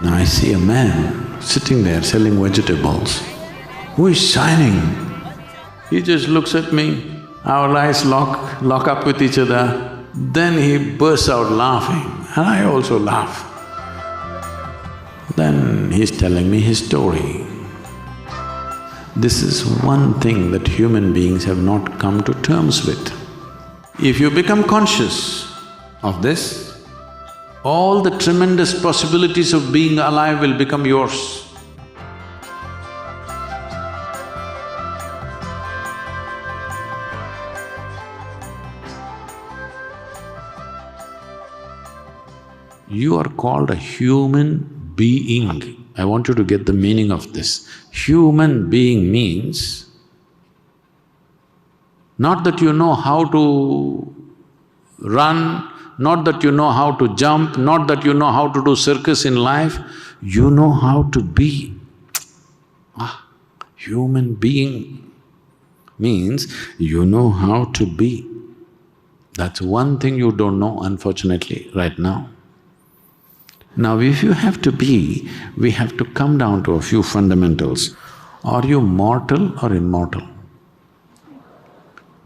Now I see a man sitting there selling vegetables who is shining. He just looks at me, our eyes lock up with each other, then he bursts out laughing and I also laugh. Then he's telling me his story. This is one thing that human beings have not come to terms with. If you become conscious of this, all the tremendous possibilities of being alive will become yours. You are called a human being. I want you to get the meaning of this. Human being means not that you know how to run, not that you know how to jump, not that you know how to do circus in life, you know how to be. Human being means you know how to be. That's one thing you don't know, unfortunately, right now. Now, if you have to be, we have to come down to a few fundamentals. Are you mortal or immortal?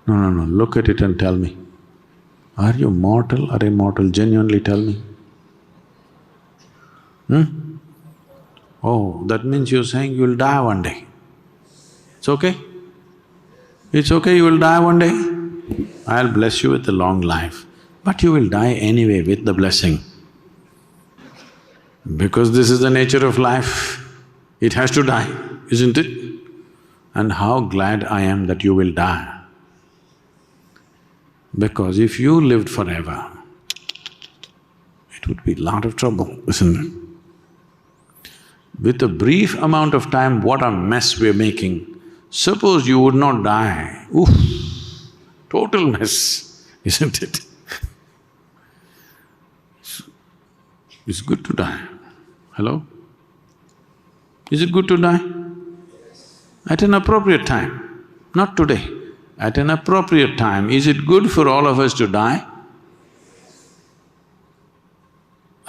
No, look at it and tell me. Are you mortal or immortal? Genuinely tell me. Oh, that means you're saying you'll die one day. It's okay? It's okay, you will die one day? I'll bless you with a long life, but you will die anyway with the blessing. Because this is the nature of life, it has to die, isn't it? And how glad I am that you will die. Because if you lived forever, it would be a lot of trouble, isn't it? With a brief amount of time, what a mess we're making. Suppose you would not die, oof, total mess, isn't it? It's good to die. Hello? Is it good to die? At an appropriate time, not today. At an appropriate time, is it good for all of us to die?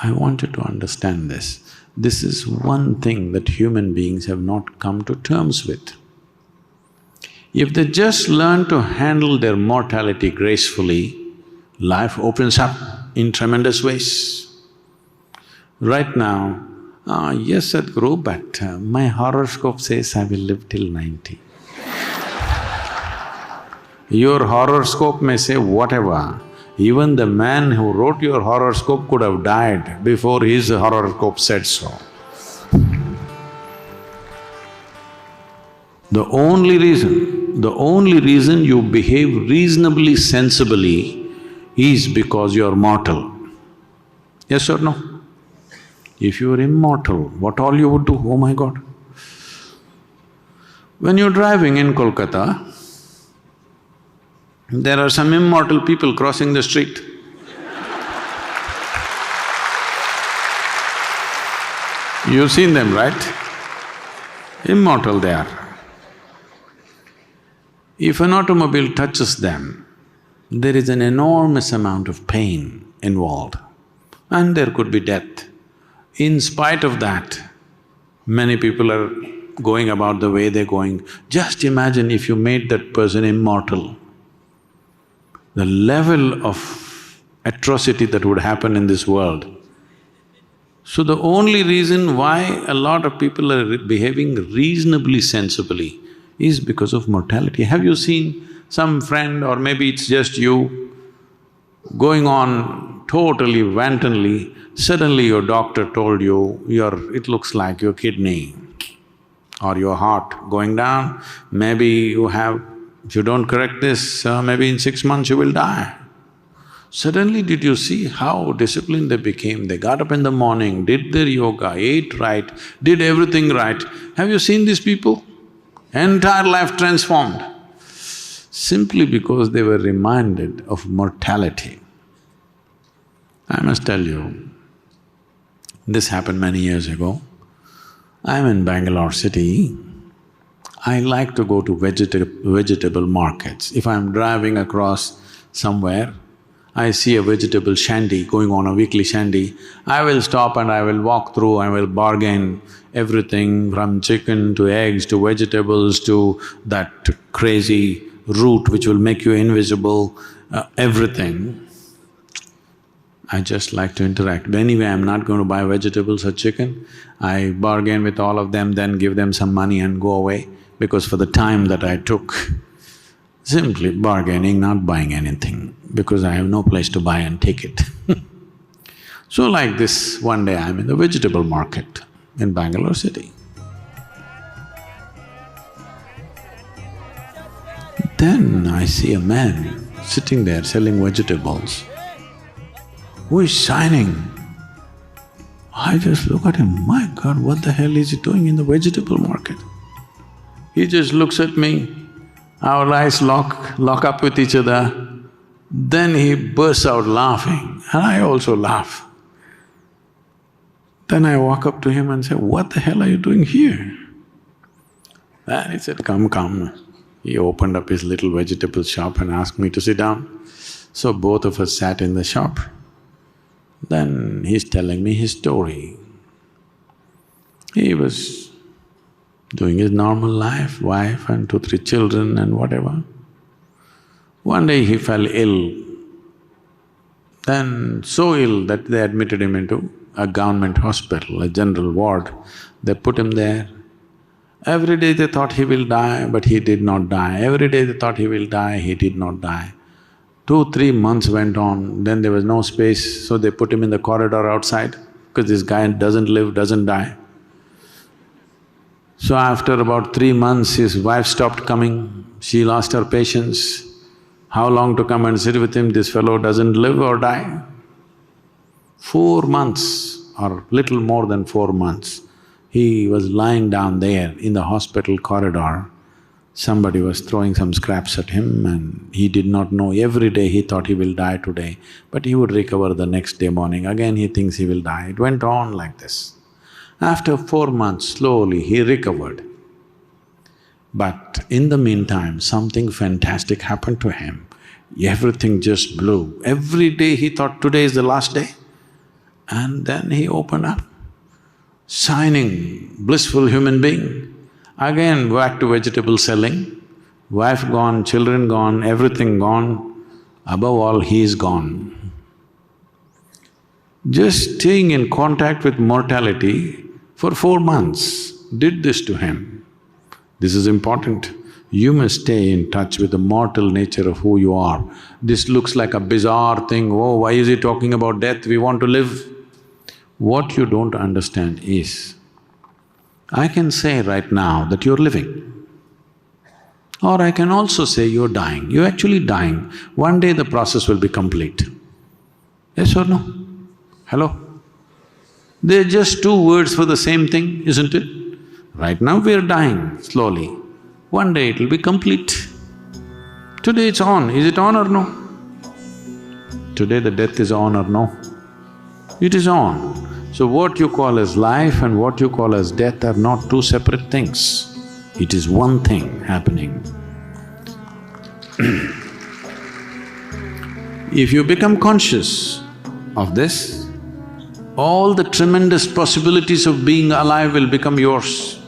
I want you to understand this. This is one thing that human beings have not come to terms with. If they just learn to handle their mortality gracefully, life opens up in tremendous ways. Right now, yes, Sadhguru, but my horoscope says I will live till 90. Your horoscope may say whatever, even the man who wrote your horoscope could have died before his horoscope said so. The only reason you behave reasonably sensibly is because you're mortal. Yes or no? If you were immortal, what all you would do, oh my God. When you're driving in Kolkata, there are some immortal people crossing the street. You've seen them, right? Immortal they are. If an automobile touches them, there is an enormous amount of pain involved and there could be death. In spite of that, many people are going about the way they're going. Just imagine if you made that person immortal, the level of atrocity that would happen in this world. So the only reason why a lot of people are behaving reasonably sensibly is because of mortality. Have you seen some friend, or maybe it's just you, going on totally wantonly, suddenly your doctor told you, it looks like your kidney or your heart going down, maybe you have… if you don't correct this, maybe in 6 months you will die. Suddenly did you see how disciplined they became? They got up in the morning, did their yoga, ate right, did everything right. Have you seen these people? Entire life transformed, simply because they were reminded of mortality. I must tell you, this happened many years ago. I'm in Bangalore city. I like to go to vegetable markets. If I'm driving across somewhere, I see a vegetable shandy going on, a weekly shandy, I will stop and I will walk through, I will bargain everything from chicken to eggs to vegetables to that crazy root which will make you invisible, everything. I just like to interact. But anyway, I'm not going to buy vegetables or chicken. I bargain with all of them, then give them some money and go away, because for the time that I took, simply bargaining, not buying anything, because I have no place to buy and take it. So like this, one day I'm in the vegetable market in Bangalore city. Then I see a man sitting there selling vegetables, who is shining. I just look at him, my God, what the hell is he doing in the vegetable market? He just looks at me, our eyes lock up with each other, then he bursts out laughing and I also laugh. Then I walk up to him and say, what the hell are you doing here? And he said, come, come. He opened up his little vegetable shop and asked me to sit down. So both of us sat in the shop. Then he's telling me his story. He was doing his normal life, wife and 2-3 children and whatever. One day he fell ill, then so ill that they admitted him into a government hospital, a general ward. They put him there. Every day they thought he will die, but he did not die. Every day they thought he will die, he did not die. 2-3 months went on, then there was no space, so they put him in the corridor outside, because this guy doesn't live, doesn't die. So after about 3 months, his wife stopped coming, she lost her patience. How long to come and sit with him, this fellow doesn't live or die? 4 months or little more than 4 months, he was lying down there in the hospital corridor. Somebody was throwing some scraps at him and he did not know. Every day he thought he will die today, but he would recover the next day morning. Again he thinks he will die. It went on like this. After 4 months, slowly he recovered. But in the meantime, something fantastic happened to him. Everything just blew. Every day he thought today is the last day. And then he opened up, shining, blissful human being. Again back to vegetable selling, wife gone, children gone, everything gone, above all he is gone. Just staying in contact with mortality for 4 months did this to him. This is important. You must stay in touch with the mortal nature of who you are. This looks like a bizarre thing, oh, why is he talking about death, we want to live. What you don't understand is, I can say right now that you're living, or I can also say you're dying. You're actually dying. One day the process will be complete. Yes or no? Hello? They're just 2 words for the same thing, isn't it? Right now we're dying slowly. One day it'll be complete. Today it's on. Is it on or no? Today the death is on or no? It is on. So what you call as life and what you call as death are not 2 separate things. It is one thing happening. If you become conscious of this, all the tremendous possibilities of being alive will become yours.